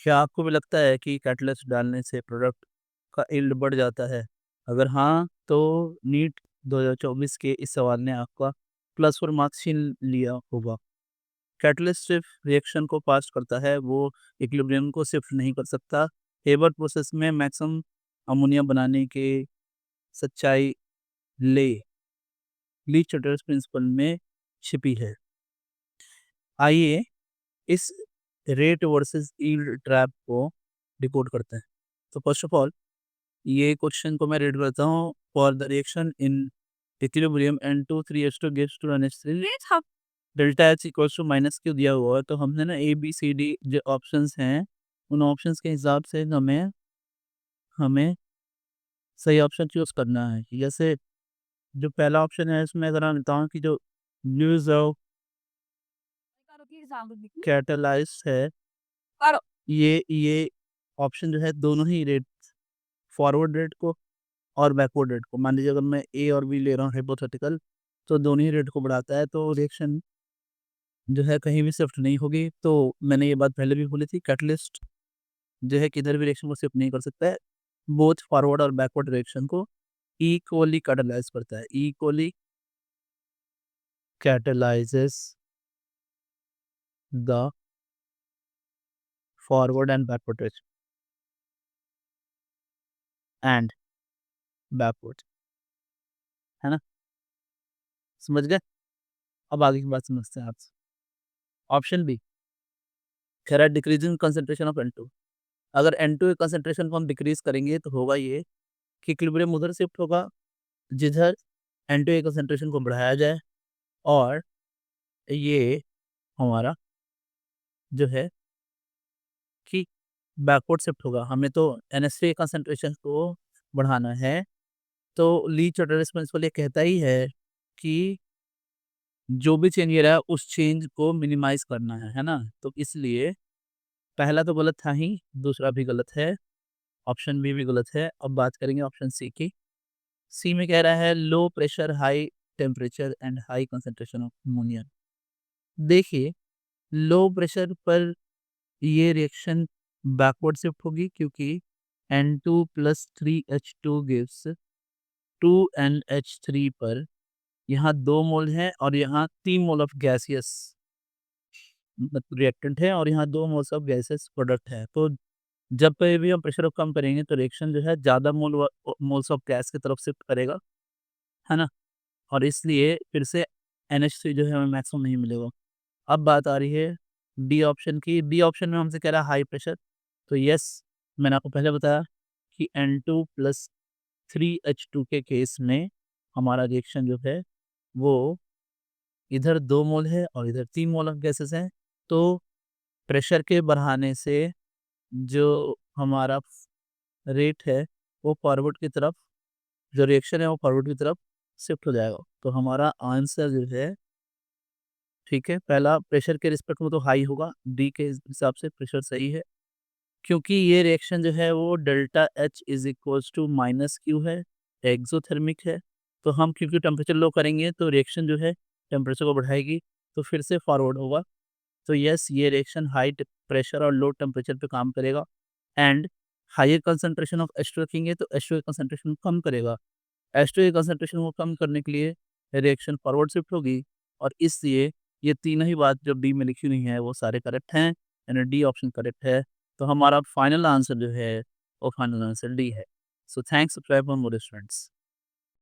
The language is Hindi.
क्या आपको भी लगता है कि कैटलिस्ट डालने से प्रोडक्ट का यील्ड बढ़ जाता है? अगर हाँ, तो नीट 2024 के इस सवाल ने आपका प्लस और मार्क्स छीन लिया होगा। कैटलिस्ट सिर्फ रिएक्शन को पास करता है, वो इक्विलिब्रियम को शिफ्ट नहीं कर सकता। हेबर प्रोसेस में मैक्सिमम अमोनिया बनाने की सच्चाई ले ली चटर्स प्रिंसिपल में छिपी है। आइए इस रेट वर्सेस यील्ड ट्रैप को डिकोड करते हैं। तो फर्स्ट ऑफ ऑल ये क्वेश्चन को मैं रीड करता हूँ। For the reaction in equilibrium N2 3H2 gives to NH3 delta H equals to minus Q दिया हुआ है। तो हमने ना ए बी सी डी जो ऑप्शंस हैं उन ऑप्शंस के हिसाब से हमें हमें सही ऑप्शन चूज करना है। जैसे जो पहला ऑप्शन है इसमें अगर मैं बताऊँ कि जो यूज ऑफ कैटलाइज है, ये ऑप्शन जो है दोनों ही रेट, फॉरवर्ड रेट को और बैकवर्ड रेट को, मान लीजिए अगर मैं ए और बी ले रहा हूँ हाइपोथेटिकल, तो दोनों ही रेट को बढ़ाता है, तो रिएक्शन जो है कहीं भी शिफ्ट नहीं होगी। तो मैंने ये बात पहले भी बोली थी, कैटलिस्ट जो है किधर भी रिएक्शन को शिफ्ट नहीं कर सकता है, बोथ फॉरवर्ड और बैकवर्ड रिएक्शन को इक्वली कैटलाइज करता है, equally कैटलाइजेस the forward and backward reaction and backward, है ना, समझ गए। अब आगे की बात समझते हैं आप। ऑप्शन बी कह रहा है डिक्रीजिंग कंसेंट्रेशन ऑफ N2। अगर N2 के कंसेंट्रेशन को हम डिक्रीज करेंगे तो होगा ये कि इक्विलिब्रियम उधर शिफ्ट होगा जिधर N2 के कंसेंट्रेशन को बढ़ाया जाए, और ये हमारा जो है कि बैकवर्ड शिफ्ट होगा। हमें तो NH3 कंसेंट्रेशन को बढ़ाना है, तो ली चटर्स प्रिंसिपल ये कहता ही है कि जो भी चेंज ये रहा है उस चेंज को मिनिमाइज करना है ना। तो इसलिए पहला तो गलत था ही, दूसरा भी गलत है, ऑप्शन बी भी गलत है। अब बात करेंगे ऑप्शन सी की। सी में कह रहा है low pressure high temperature and high concentration of ammonia. देखिए लो प्रेशर पर ये रिएक्शन बैकवर्ड शिफ्ट होगी क्योंकि N2+3H2 गिव्स 2NH3 पर यहाँ 2 मोल है और यहाँ 3 मोल ऑफ गैसियस रिएक्टेंट है और यहाँ 2 मोल्स ऑफ गैसेस प्रोडक्ट है। तो जब पे भी हम प्रेशर को कम करेंगे तो रिएक्शन जो है ज़्यादा मोल्स ऑफ गैस की तरफ शिफ्ट करेगा, है ना, और इसलिए फिर से NH3 जो है हमें मैक्सिमम नहीं मिलेगा। अब बात आ रही है डी ऑप्शन की। डी ऑप्शन में हमसे कह रहा है हाई प्रेशर, तो यस, मैंने आपको पहले बताया कि N2+3H2 के केस में हमारा रिएक्शन जो है वो इधर 2 मोल है और इधर 3 मोल ऑफ गैसेस हैं। तो प्रेशर के बढ़ाने से जो हमारा रेट है वो फॉरवर्ड की तरफ, जो रिएक्शन है वो फॉरवर्ड की तरफ शिफ्ट हो जाएगा। तो हमारा आंसर जो है, ठीक है, पहला प्रेशर के रिस्पेक्ट में तो हाई होगा, डी के हिसाब से प्रेशर सही है क्योंकि ये रिएक्शन जो है वो delta H is equals to minus Q है, एक्सोथर्मिक है। तो हम क्योंकि टेम्परेचर लो करेंगे तो रिएक्शन जो है टेम्परेचर को बढ़ाएगी, तो फिर से फॉरवर्ड होगा। तो यस, ये रिएक्शन हाई प्रेशर और लो टेम्परेचर पे काम करेगा and higher concentration of H2 रखेंगे तो H2 के कंसंट्रेशन को कम करेगा। H2 के कंसंट्रेशन को कम करने के लिए रिएक्शन फॉरवर्ड शिफ्ट होगी, और इसलिए ये तीनों ही बात जो डी में लिखी हुई है वो सारे करेक्ट हैं, यानी डी ऑप्शन करेक्ट है। तो हमारा फाइनल आंसर जो है वो फाइनल आंसर डी है। So thanks subscribe for more students.